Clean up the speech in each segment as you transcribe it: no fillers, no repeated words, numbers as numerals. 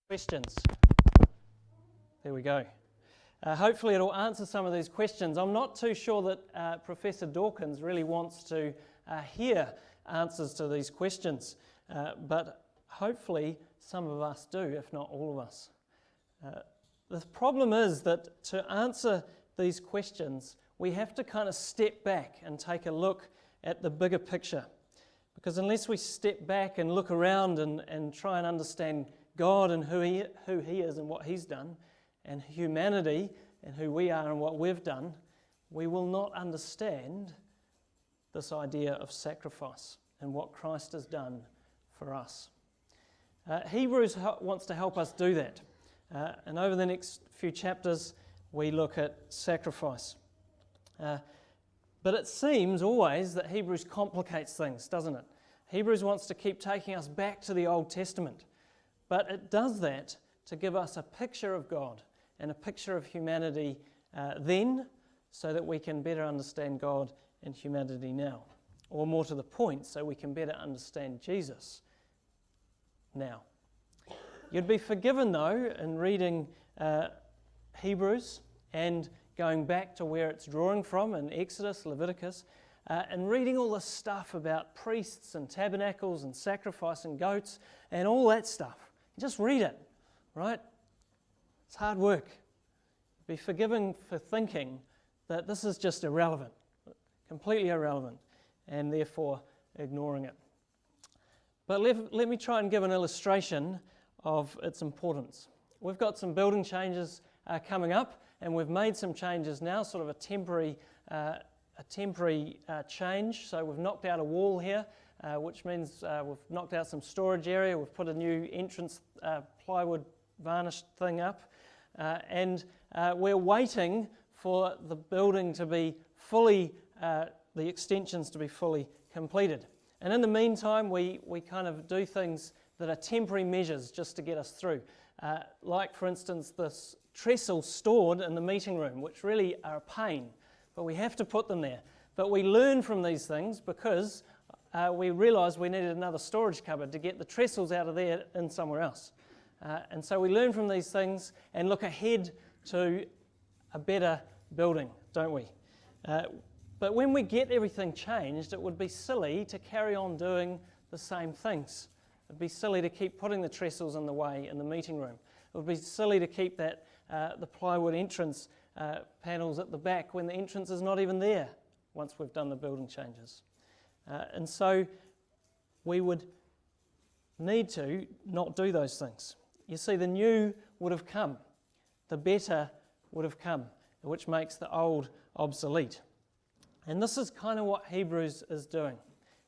Questions. There we go. Hopefully it'll answer some of these questions. I'm not too sure that Professor Dawkins really wants to hear answers to these questions, but hopefully some of us do, if not all of us. The problem is that to answer these questions, we have to kind of step back and take a look at the bigger picture. Because unless we step back and look around and try and understand God and who he is and what He's done, and humanity and who we are and what we've done, we will not understand this idea of sacrifice and what Christ has done for us. Hebrews wants to help us do that. And over the next few chapters, we look at sacrifice. But it seems always that Hebrews complicates things, doesn't it? Hebrews wants to keep taking us back to the Old Testament. But it does that to give us a picture of God and a picture of humanity then, so that we can better understand God and humanity now. Or more to the point, so we can better understand Jesus now. You'd be forgiven, though, in reading Hebrews and going back to where it's drawing from in Exodus, Leviticus, and reading all this stuff about priests and tabernacles and sacrifice and goats and all that stuff. Just read it, right? It's hard work. Be forgiven for thinking that this is just irrelevant, completely irrelevant, and therefore ignoring it. But let me try and give an illustration of its importance. We've got some building changes coming up, and we've made some changes now, sort of a temporary change. So we've knocked out a wall here, which means we've knocked out some storage area. We've put a new entrance plywood varnished thing up, and we're waiting for the building to be fully, the extensions to be fully completed. And in the meantime, we kind of do things that are temporary measures just to get us through. Like, for instance, this trestle stored in the meeting room, which really are a pain, but we have to put them there. But we learn from these things because we realised we needed another storage cupboard to get the trestles out of there and somewhere else. And so we learn from these things and look ahead to a better building, don't we? But when we get everything changed, it would be silly to carry on doing the same things. It would be silly to keep putting the trestles in the way in the meeting room. It would be silly to keep that the plywood entrance panels at the back when the entrance is not even there once we've done the building changes. And so we would need to not do those things. You see, the new would have come. The better would have come, which makes the old obsolete. And this is kind of what Hebrews is doing.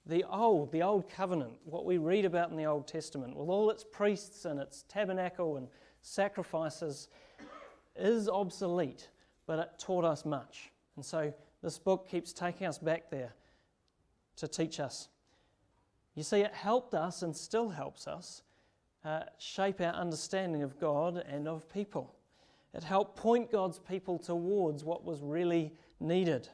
The old covenant, what we read about in the Old Testament, with all its priests and its tabernacle and sacrifices, is obsolete, but it taught us much. And so this book keeps taking us back there to teach us. You see, it helped us and still helps us shape our understanding of God and of people. It helped point God's people towards what was really needed,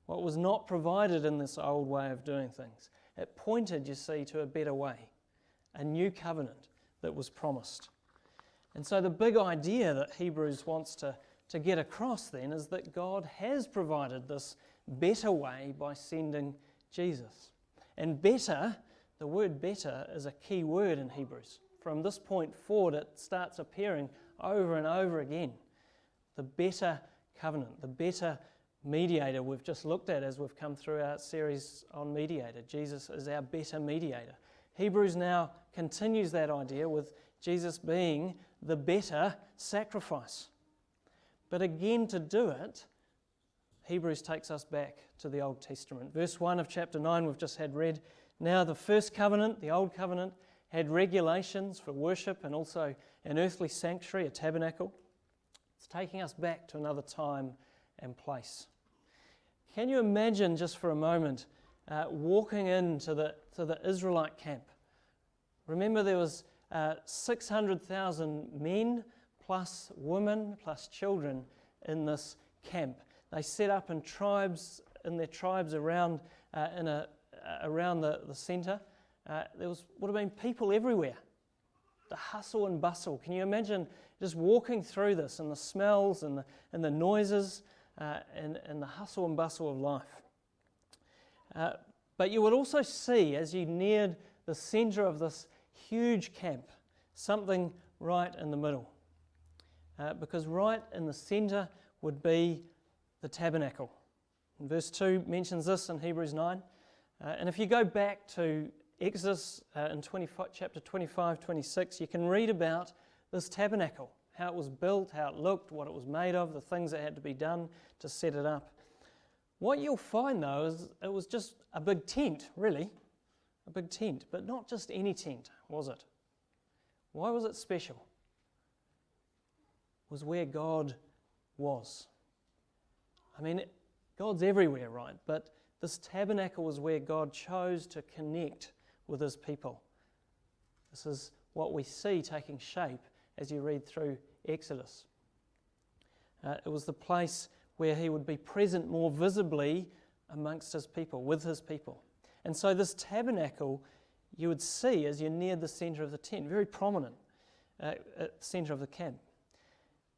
what was not provided in this old way of doing things. It pointed, you see, to a better way, a new covenant that was promised. And so the big idea that Hebrews wants to get across then is that God has provided this better way by sending Jesus. And better, the word better is a key word in Hebrews. From this point forward, it starts appearing over and over again. The better covenant, the better mediator we've just looked at as we've come through our series on mediator. Jesus is our better mediator. Hebrews now continues that idea with Jesus being the better sacrifice. But again, to do it, Hebrews takes us back to the Old Testament. Verse 1 of chapter 9 we've just had read. Now the first covenant, the Old Covenant, had regulations for worship and also an earthly sanctuary, a tabernacle. It's taking us back to another time and place. Can you imagine just for a moment walking into the Israelite camp? Remember, there was 600,000 men plus women plus children in this camp. They set up in their tribes around the centre. Would have been people everywhere. the hustle and bustle. Can you imagine just walking through this and the smells and the noises and the hustle and bustle of life? But you would also see, as you neared the centre of this huge camp, something right in the middle. Because right in the centre would be the tabernacle. And verse 2 mentions this in Hebrews 9. And if you go back to Exodus in chapter 25, 26, you can read about this tabernacle, how it was built, how it looked, what it was made of, the things that had to be done to set it up. What you'll find, though, is it was just a big tent, really. A big tent, but not just any tent, was it? Why was it special? It was where God was. I mean, God's everywhere, right? But this tabernacle was where God chose to connect with His people. This is what we see taking shape as you read through Exodus. It was the place where He would be present more visibly amongst His people, with His people. And so this tabernacle you would see as you neared the centre of the tent, very prominent at the centre of the camp.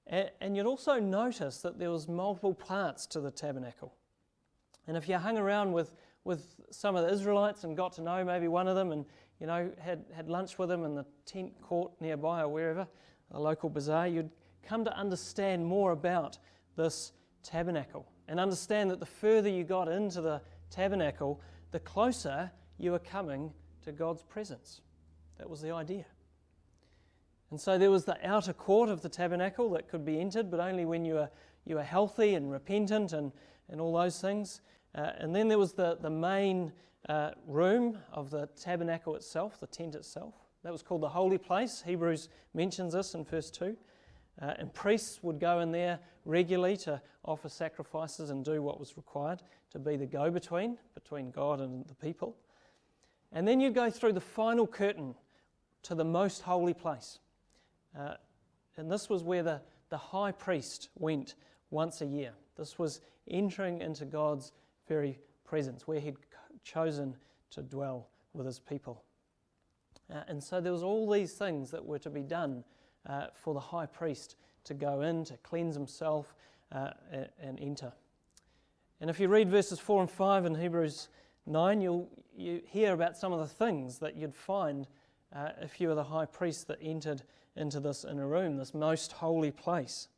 And you'd also notice that there was multiple parts to the tabernacle. And if you hung around with some of the Israelites and got to know maybe one of them and had lunch with them in the tent court nearby or wherever, a local bazaar, you'd come to understand more about this tabernacle and understand that the further you got into the tabernacle, the closer you were coming to God's presence. That was the idea. And so there was the outer court of the tabernacle that could be entered, but only when you were healthy and repentant and all those things. And then there was the main room of the tabernacle itself, the tent itself. That was called the holy place. Hebrews mentions this in verse 2. And priests would go in there regularly to offer sacrifices and do what was required to be the go-between between God and the people. And then you go through the final curtain to the most holy place. And this was where the high priest went once a year. This was entering into God's very presence, where He'd chosen to dwell with His people. And so there was all these things that were to be done for the high priest to go in, to cleanse himself and enter. And if you read verses 4 and 5 in Hebrews 9, you hear about some of the things that you'd find if you were the high priest that entered into this inner room, this most holy place.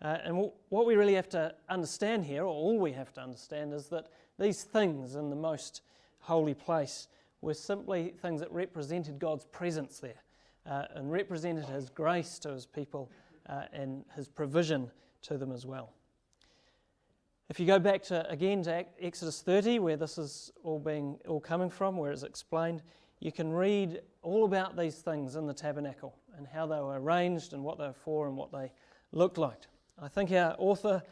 And what we really have to understand here, or all we have to understand, is that these things in the most holy place were simply things that represented God's presence there and represented His grace to His people and His provision to them as well. If you go back to Exodus 30, where this is all coming from, where it's explained, you can read all about these things in the tabernacle and how they were arranged and what they were for and what they looked like. I think our author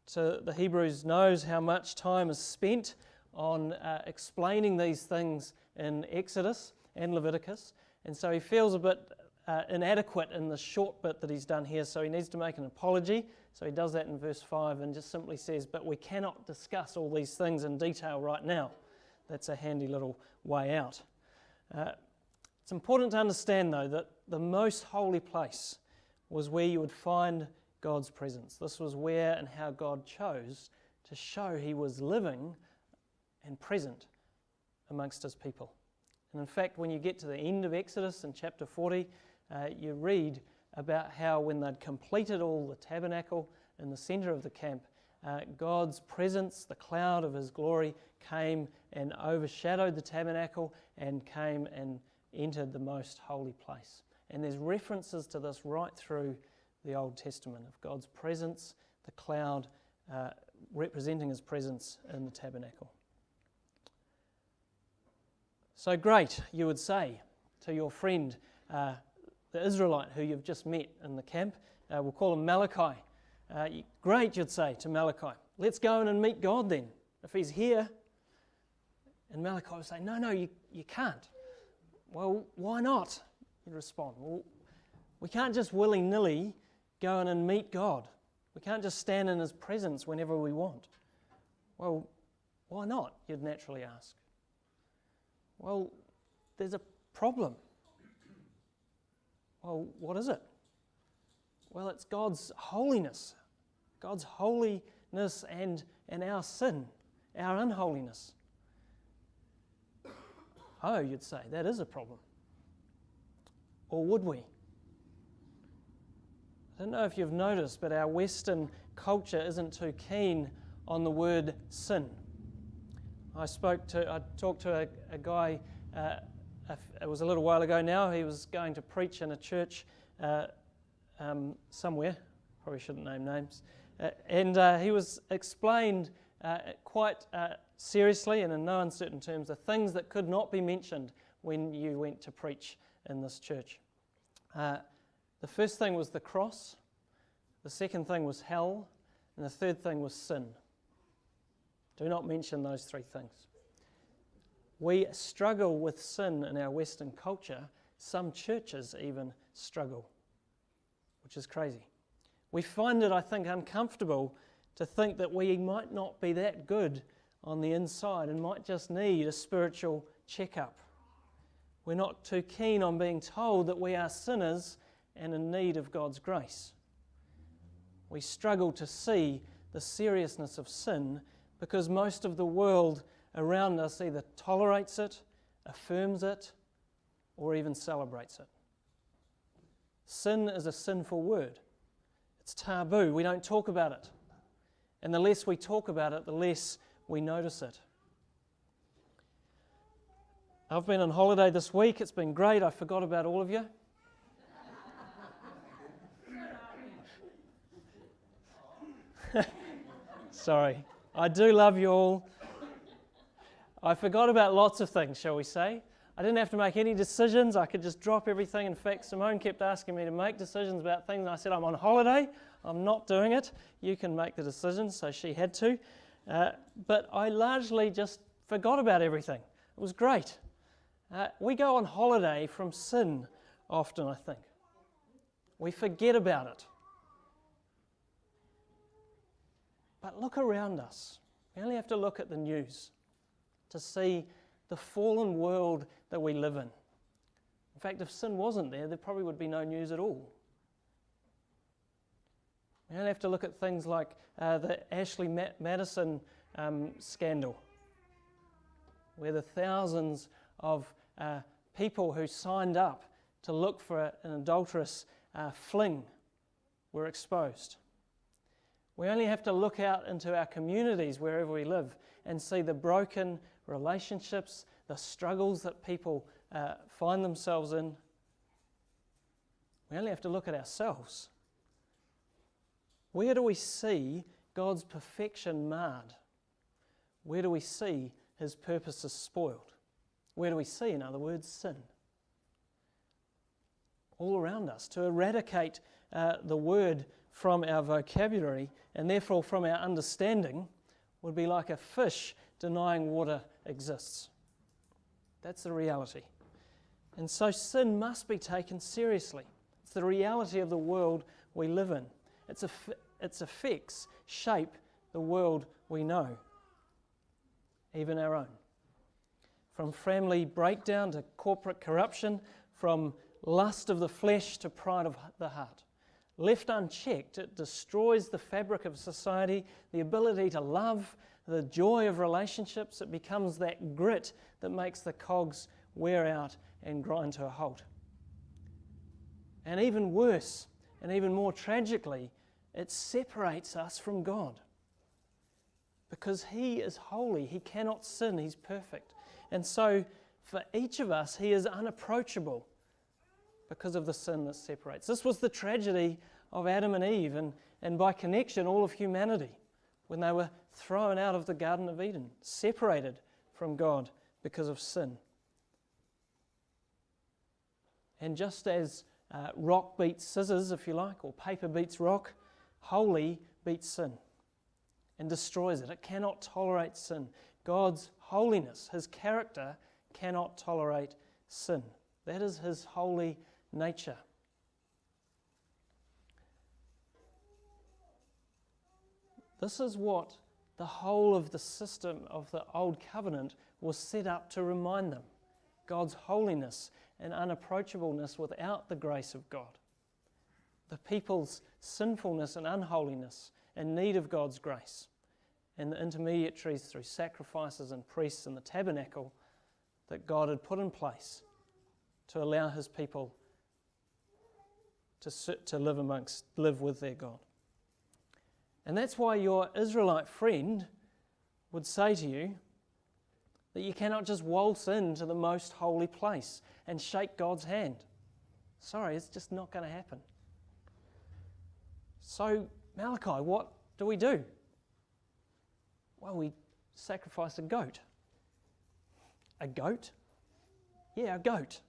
to the Hebrews knows how much time is spent on explaining these things in Exodus and Leviticus, and so he feels a bit inadequate in the short bit that he's done here, so he needs to make an apology. So he does that in verse 5 and just simply says, but we cannot discuss all these things in detail right now. That's a handy little way out. It's important to understand, though, that the most holy place was where you would find God's presence. This was where and how God chose to show He was living and present amongst His people. And in fact, when you get to the end of Exodus in chapter 40, you read about how when they'd completed all the tabernacle in the centre of the camp, God's presence, the cloud of His glory, came and overshadowed the tabernacle and came and entered the most holy place. And there's references to this right through the Old Testament of God's presence, the cloud representing His presence in the tabernacle. So great, you would say to your friend, the Israelite who you've just met in the camp, we'll call him Malachi. Great, you'd say to Malachi, let's go in and meet God then, if He's here. And Malachi would say, no, you can't. Well, why not? You'd respond, well, we can't just willy-nilly go in and meet God. We can't just stand in His presence whenever we want. Well, why not? You'd naturally ask. Well, there's a problem. Well, what is it? Well, it's God's holiness. God's holiness and our sin, our unholiness. Oh, you'd say, that is a problem. Or would we? I don't know if you've noticed, but our Western culture isn't too keen on the word sin. I talked to a guy, it was a little while ago now. He was going to preach in a church somewhere, probably shouldn't name names, and he was explained quite seriously and in no uncertain terms the things that could not be mentioned when you went to preach in this church. The first thing was the cross, the second thing was hell, and the third thing was sin. Do not mention those three things. We struggle with sin in our Western culture. Some churches even struggle, which is crazy. We find it, I think, uncomfortable to think that we might not be that good on the inside and might just need a spiritual checkup. We're not too keen on being told that we are sinners and in need of God's grace. We struggle to see the seriousness of sin because most of the world around us either tolerates it, affirms it, or even celebrates it. Sin is a sinful word. It's taboo. We don't talk about it. And the less we talk about it, the less we notice it. I've been on holiday this week. It's been great. I forgot about all of you. Sorry. I do love you all. I forgot about lots of things, shall we say. I didn't have to make any decisions. I could just drop everything. In fact, Simone kept asking me to make decisions about things, and I said, I'm on holiday. I'm not doing it. You can make the decisions, so she had to. But I largely just forgot about everything. It was great. We go on holiday from sin often, I think. We forget about it. But look around us. We only have to look at the news to see the fallen world that we live in. In fact, if sin wasn't there, there probably would be no news at all. We only have to look at things like the Ashley Madison scandal, where the thousands of people who signed up to look for an adulterous fling were exposed. We only have to look out into our communities wherever we live and see the broken relationships, the struggles that people find themselves in. We only have to look at ourselves. Where do we see God's perfection marred? Where do we see His purposes spoiled? Where do we see, in other words, sin? All around us. To eradicate the word from our vocabulary and therefore from our understanding would be like a fish denying water exists. That's the reality. And so sin must be taken seriously. It's the reality of the world we live in. Its effects shape the world we know, even our own. From family breakdown to corporate corruption, from lust of the flesh to pride of the heart. Left unchecked, it destroys the fabric of society, the ability to love, the joy of relationships. It becomes that grit that makes the cogs wear out and grind to a halt. And even worse, and even more tragically, it separates us from God. Because He is holy, He cannot sin, He's perfect. And so, for each of us, He is unapproachable because of the sin that separates. This was the tragedy of Adam and Eve, and by connection, all of humanity, when they were thrown out of the Garden of Eden, separated from God because of sin. And just as rock beats scissors, if you like, or paper beats rock, holy beats sin and destroys it. It cannot tolerate sin. God's holiness, His character, cannot tolerate sin. That is His holy nature. This is what the whole of the system of the Old Covenant was set up to remind them. God's holiness and unapproachableness without the grace of God. The people's sinfulness and unholiness in need of God's grace, and the intermediaries through sacrifices and priests in the tabernacle that God had put in place to allow his people to live with their God. And that's why your Israelite friend would say to you that you cannot just waltz into the most holy place and shake God's hand. Sorry, it's just not going to happen. So, Malachi, what do we do? Well, we sacrifice a goat. A goat? Yeah, a goat.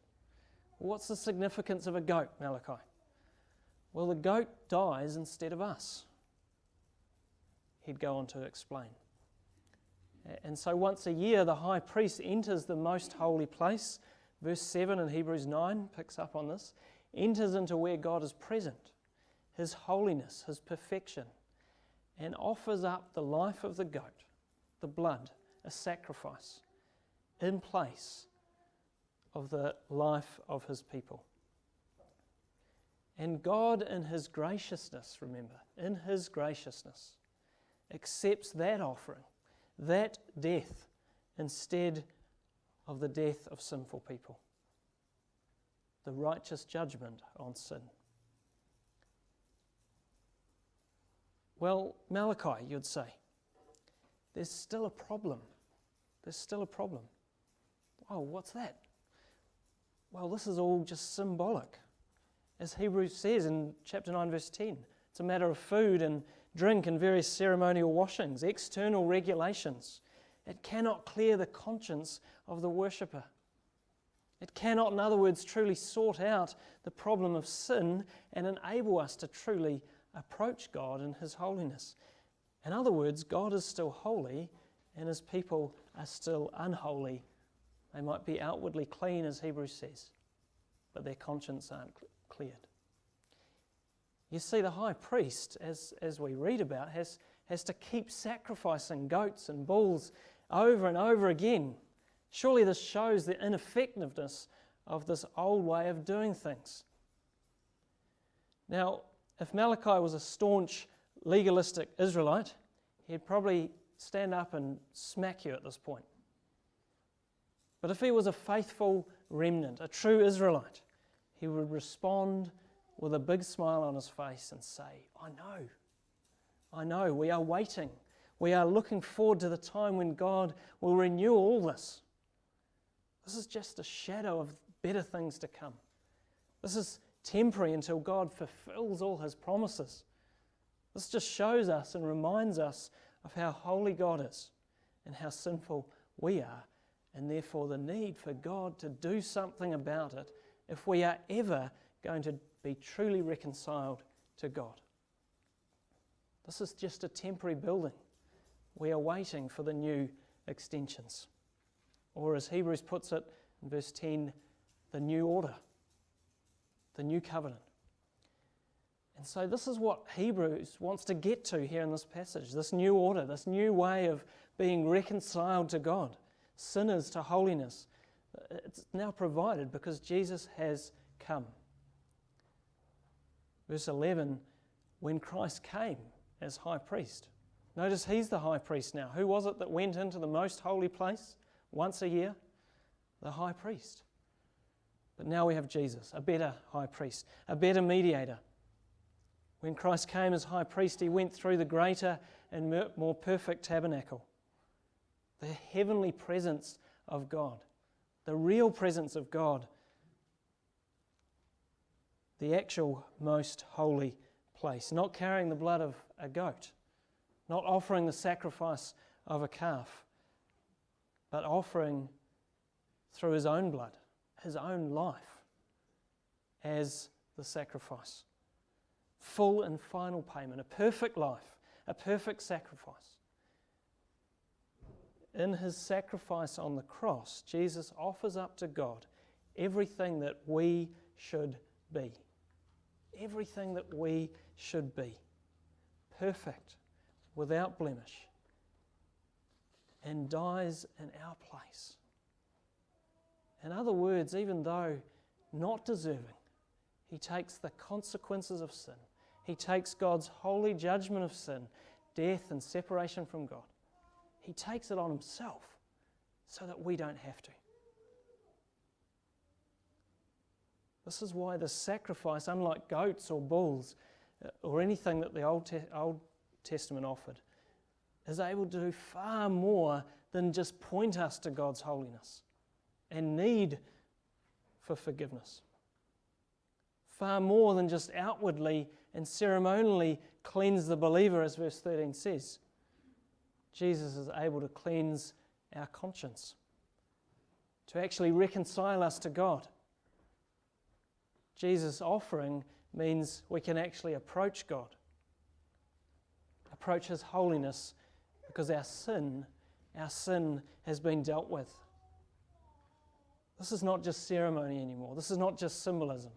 What's the significance of a goat, Malachi? Well, the goat dies instead of us. He'd go on to explain. And so once a year, the high priest enters the most holy place. Verse 7 in Hebrews 9 picks up on this. Enters into where God is present, his holiness, his perfection, and offers up the life of the goat, the blood, a sacrifice, in place of the life of his people. And God, in his graciousness, remember, in his graciousness, accepts that offering, that death, instead of the death of sinful people, the righteous judgment on sin. Well, Malachi, you'd say, there's still a problem. There's still a problem. Oh, what's that? Well, this is all just symbolic. As Hebrews says in chapter 9, verse 10, it's a matter of food and drink and various ceremonial washings, external regulations. It cannot clear the conscience of the worshipper. It cannot, in other words, truly sort out the problem of sin and enable us to truly approach God in his holiness. In other words, God is still holy and his people are still unholy. They might be outwardly clean, as Hebrews says, but their conscience aren't cleared. You see, the high priest, as we read about, has to keep sacrificing goats and bulls over and over again. Surely this shows the ineffectiveness of this old way of doing things. Now, if Malachi was a staunch, legalistic Israelite, he'd probably stand up and smack you at this point. But if he was a faithful remnant, a true Israelite, he would respond with a big smile on his face and say, I know, we are waiting. We are looking forward to the time when God will renew all this. This is just a shadow of better things to come. This is temporary until God fulfills all his promises. This just shows us and reminds us of how holy God is and how sinful we are, and therefore the need for God to do something about it if we are ever going to be truly reconciled to God. This is just a temporary building. We are waiting for the new extensions. Or as Hebrews puts it in verse 10, the new order, the new covenant. And so this is what Hebrews wants to get to here in this passage, this new order, this new way of being reconciled to God, sinners to holiness. It's now provided because Jesus has come. Verse 11, when Christ came as high priest. Notice he's the high priest now. Who was it that went into the most holy place once a year? The high priest. But now we have Jesus, a better high priest, a better mediator. When Christ came as high priest, he went through the greater and more perfect tabernacle, the heavenly presence of God, the real presence of God, the actual most holy place, not carrying the blood of a goat, not offering the sacrifice of a calf, but offering through his own blood, his own life as the sacrifice. Full and final payment, a perfect life, a perfect sacrifice. In his sacrifice on the cross, Jesus offers up to God everything that we should be. Everything that we should be. Perfect, without blemish, and dies in our place. In other words, even though not deserving. He takes the consequences of sin. He takes God's holy judgment of sin, death and separation from God. He takes it on himself so that we don't have to. This is why the sacrifice, unlike goats or bulls or anything that the Old Testament offered, is able to do far more than just point us to God's holiness and need for forgiveness. Far more than just outwardly and ceremonially cleanse the believer, as verse 13 says. Jesus is able to cleanse our conscience, to actually reconcile us to God. Jesus' offering means we can actually approach God, approach His holiness, because our sin has been dealt with. This is not just ceremony anymore. This is not just symbolism.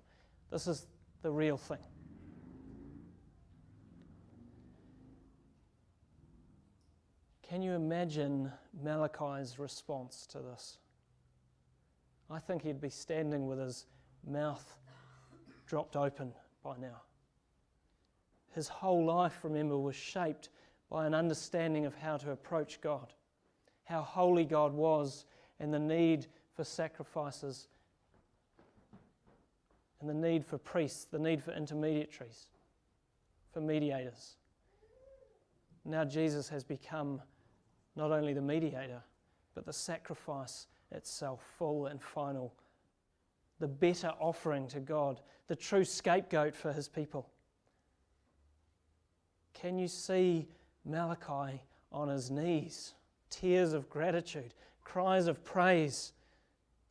This is the real thing. Can you imagine Malachi's response to this? I think he'd be standing with his mouth dropped open by now. His whole life, remember, was shaped by an understanding of how to approach God, how holy God was, and the need for sacrifices, and the need for priests, the need for intermediaries, for mediators. Now Jesus has become not only the mediator, but the sacrifice itself, full and final, the better offering to God, the true scapegoat for His people. Can you see Malachi on his knees, tears of gratitude, cries of praise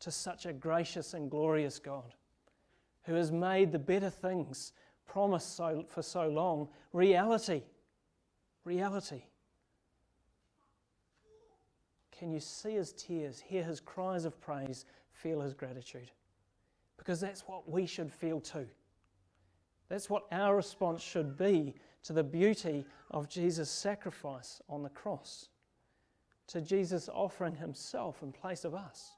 to such a gracious and glorious God, who has made the better things promised for so long reality? Reality. Can you see his tears, hear his cries of praise, feel his gratitude? Because that's what we should feel too. That's what our response should be to the beauty of Jesus' sacrifice on the cross, to Jesus offering himself in place of us,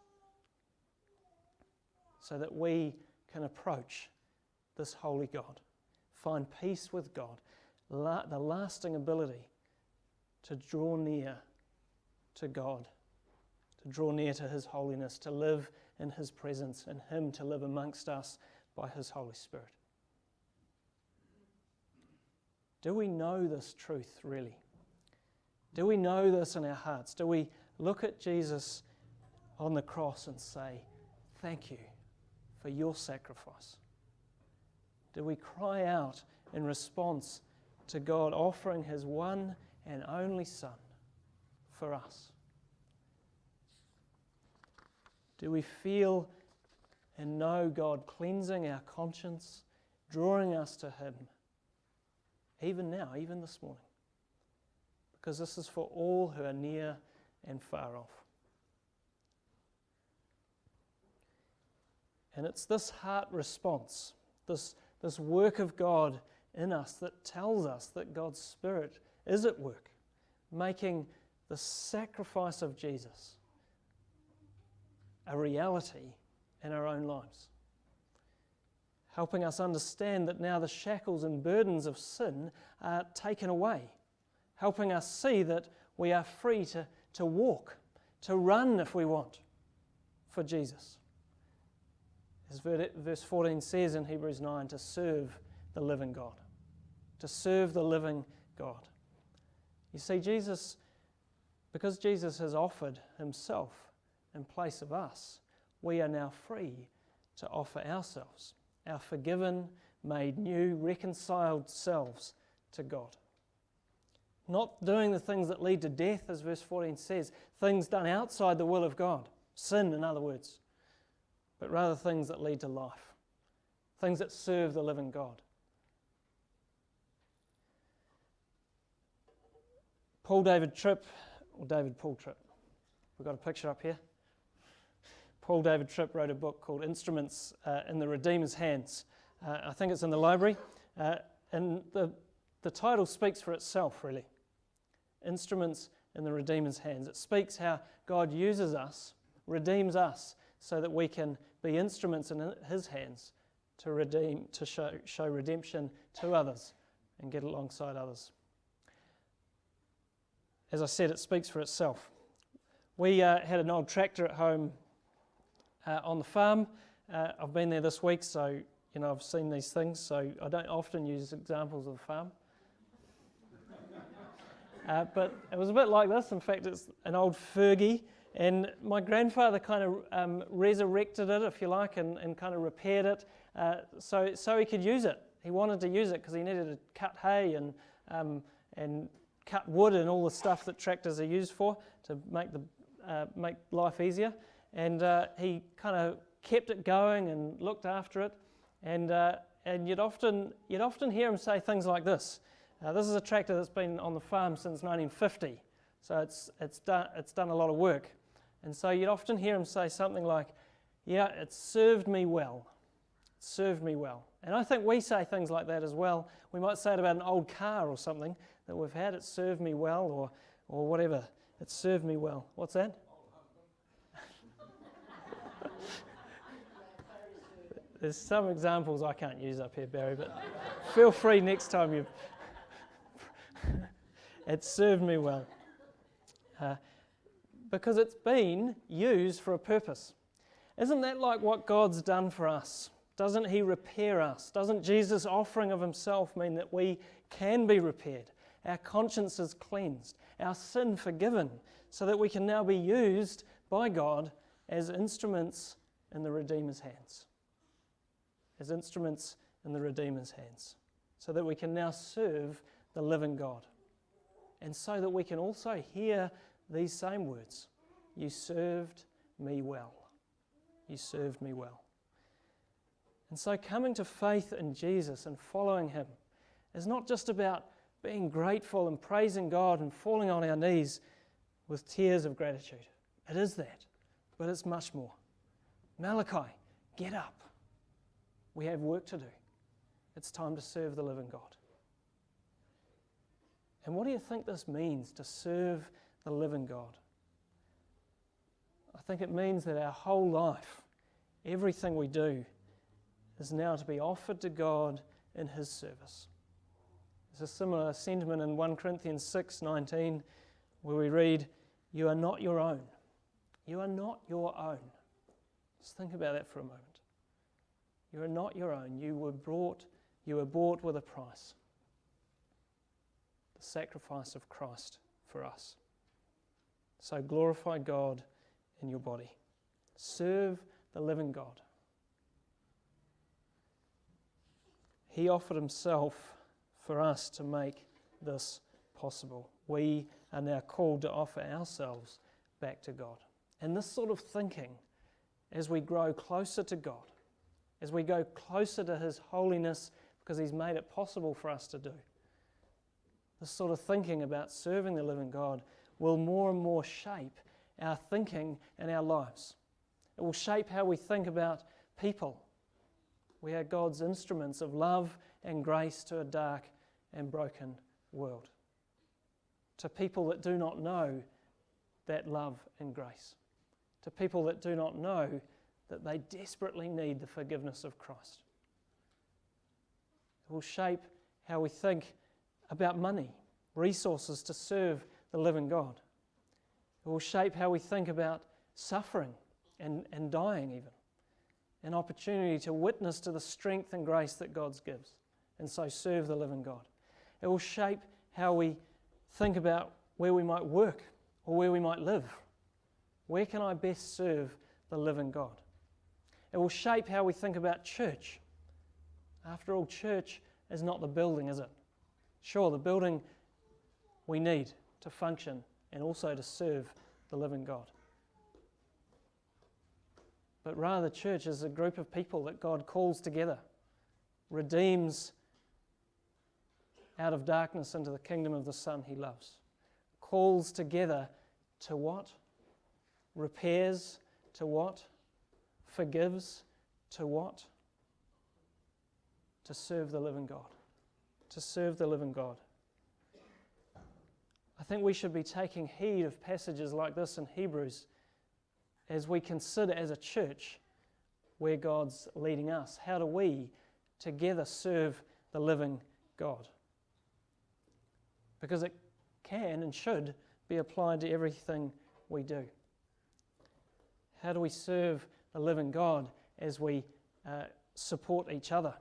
so that we can approach this holy God, find peace with God, the lasting ability to draw near to God, to draw near to His holiness, to live in His presence, and Him to live amongst us by His Holy Spirit. Do we know this truth really? Do we know this in our hearts? Do we look at Jesus on the cross and say, "Thank you for your sacrifice"? Do we cry out in response to God offering His one and only Son for us? Do we feel and know God cleansing our conscience, drawing us to Him, even now, even this morning? Because this is for all who are near and far off. And it's this heart response, this work of God in us that tells us that God's Spirit is at work, making the sacrifice of Jesus a reality in our own lives, helping us understand that now the shackles and burdens of sin are taken away, helping us see that we are free to walk, to run if we want, for Jesus. As verse 14 says in Hebrews 9, to serve the living God. To serve the living God. You see, because Jesus has offered Himself in place of us, we are now free to offer ourselves, our forgiven, made new, reconciled selves to God. Not doing the things that lead to death, as verse 14 says, things done outside the will of God, sin in other words, but rather things that lead to life, things that serve the living God. Paul Tripp, we've got a picture up here. Paul David Tripp wrote a book called Instruments in the Redeemer's Hands. I think it's in the library. And the title speaks for itself, really. Instruments in the Redeemer's Hands. It speaks how God uses us, redeems us, so that we can be instruments in his hands to redeem, to show redemption to others and get alongside others. As I said, it speaks for itself. We had an old tractor at home on the farm. I've been there this week, so I've seen these things, so I don't often use examples of the farm. But it was a bit like this. In fact, it's an old Fergie, and my grandfather kind of resurrected it, if you like, and kind of repaired it so he could use it. He wanted to use it because he needed to cut hay and cut wood and all the stuff that tractors are used for to make life easier. And he kind of kept it going and looked after it. And you'd often hear him say things like this. This is a tractor that's been on the farm since 1950, so it's done a lot of work. And so you'd often hear him say something like, "Yeah, it served me well. It served me well." And I think we say things like that as well. We might say it about an old car or something that we've had. It served me well, or whatever. It served me well. What's that? There's some examples I can't use up here, Barry, but feel free next time you... It served me well. Because it's been used for a purpose. Isn't that like what God's done for us? Doesn't he repair us? Doesn't Jesus' offering of himself mean that we can be repaired? Our conscience is cleansed, our sin forgiven, so that we can now be used by God as instruments in the Redeemer's hands. As instruments in the Redeemer's hands. So that we can now serve the living God. And so that we can also hear these same words. You served me well. You served me well. And so coming to faith in Jesus and following him is not just about being grateful and praising God and falling on our knees with tears of gratitude. It is that, but it's much more. Malachi, get up. We have work to do. It's time to serve the living God. And what do you think this means, to serve the living God? I think it means that our whole life, everything we do, is now to be offered to God in his service. There's a similar sentiment in 1 Corinthians 6:19, where we read, "You are not your own. You are not your own." Just think about that for a moment. You are not your own. You were bought with a price. The sacrifice of Christ for us. So glorify God in your body. Serve the living God. He offered himself for us to make this possible. We are now called to offer ourselves back to God. And this sort of thinking, as we grow closer to God, as we go closer to his holiness, because he's made it possible for us to do, this sort of thinking about serving the living God will more and more shape our thinking and our lives. It will shape how we think about people. We are God's instruments of love and grace to a dark and broken world. To people that do not know that love and grace. To people that do not know that they desperately need the forgiveness of Christ. It will shape how we think about money, resources to serve the living God. It will shape how we think about suffering and dying even. An opportunity to witness to the strength and grace that God gives, and so serve the living God. It will shape how we think about where we might work or where we might live. Where can I best serve the living God? It will shape how we think about church. After all, church is not the building, is it? Sure, the building we need to function and also to serve the living God. But rather, church is a group of people that God calls together, redeems out of darkness into the kingdom of the Son he loves. Calls together to what? Repairs to what? Forgives to what? To serve the living God. To serve the living God. I think we should be taking heed of passages like this in Hebrews as we consider as a church where God's leading us. How do we together serve the living God? Because it can and should be applied to everything we do. How do we serve the living God as we support each other,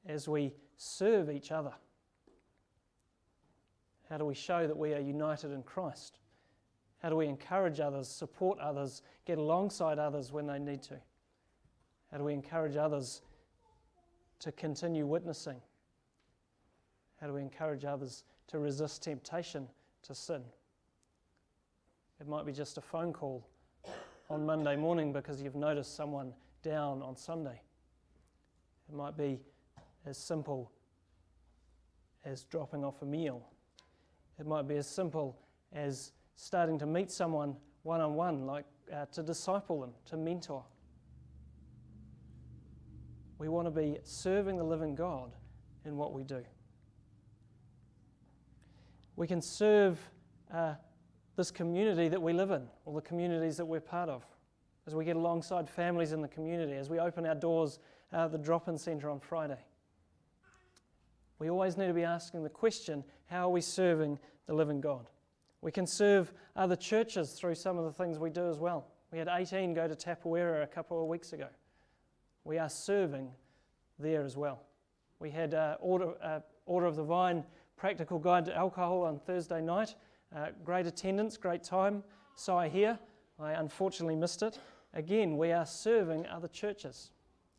as we serve each other? How do we show that we are united in Christ? How do we encourage others, support others, get alongside others when they need to? How do we encourage others to continue witnessing? How do we encourage others to resist temptation to sin? It might be just a phone call on Monday morning because you've noticed someone down on Sunday. It might be as simple as dropping off a meal. It might be as simple as starting to meet someone one-on-one, like to disciple them, to mentor. We want to be serving the living God in what we do. We can serve this community that we live in, or the communities that we're part of, as we get alongside families in the community, as we open our doors at the drop-in centre on Friday. We always need to be asking the question, how are we serving the living God? We can serve other churches through some of the things we do as well. We had 18 go to Tapawera a couple of weeks ago. We are serving there as well. We had Order of the Vine Practical Guide to Alcohol on Thursday night. Great attendance, great time. So I hear. I unfortunately missed it. Again, we are serving other churches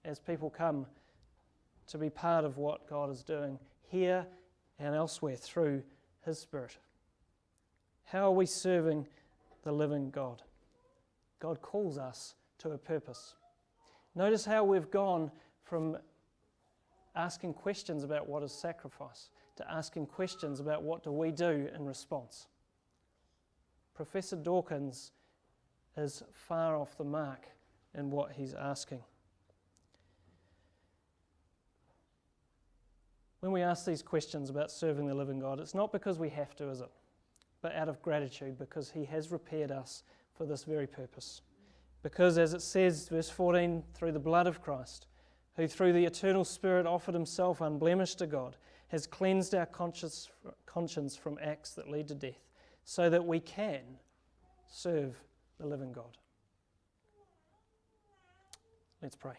as people come to be part of what God is doing here and elsewhere through His Spirit. How are we serving the living God? God calls us to a purpose. Notice how we've gone from asking questions about what is sacrifice to asking questions about what do we do in response. Professor Dawkins is far off the mark in what he's asking. When we ask these questions about serving the living God, it's not because we have to, is it? But out of gratitude, because He has repaired us for this very purpose. Because, as it says, verse 14, through the blood of Christ, who through the eternal Spirit offered Himself unblemished to God, has cleansed our conscience from acts that lead to death, so that we can serve the living God. Let's pray.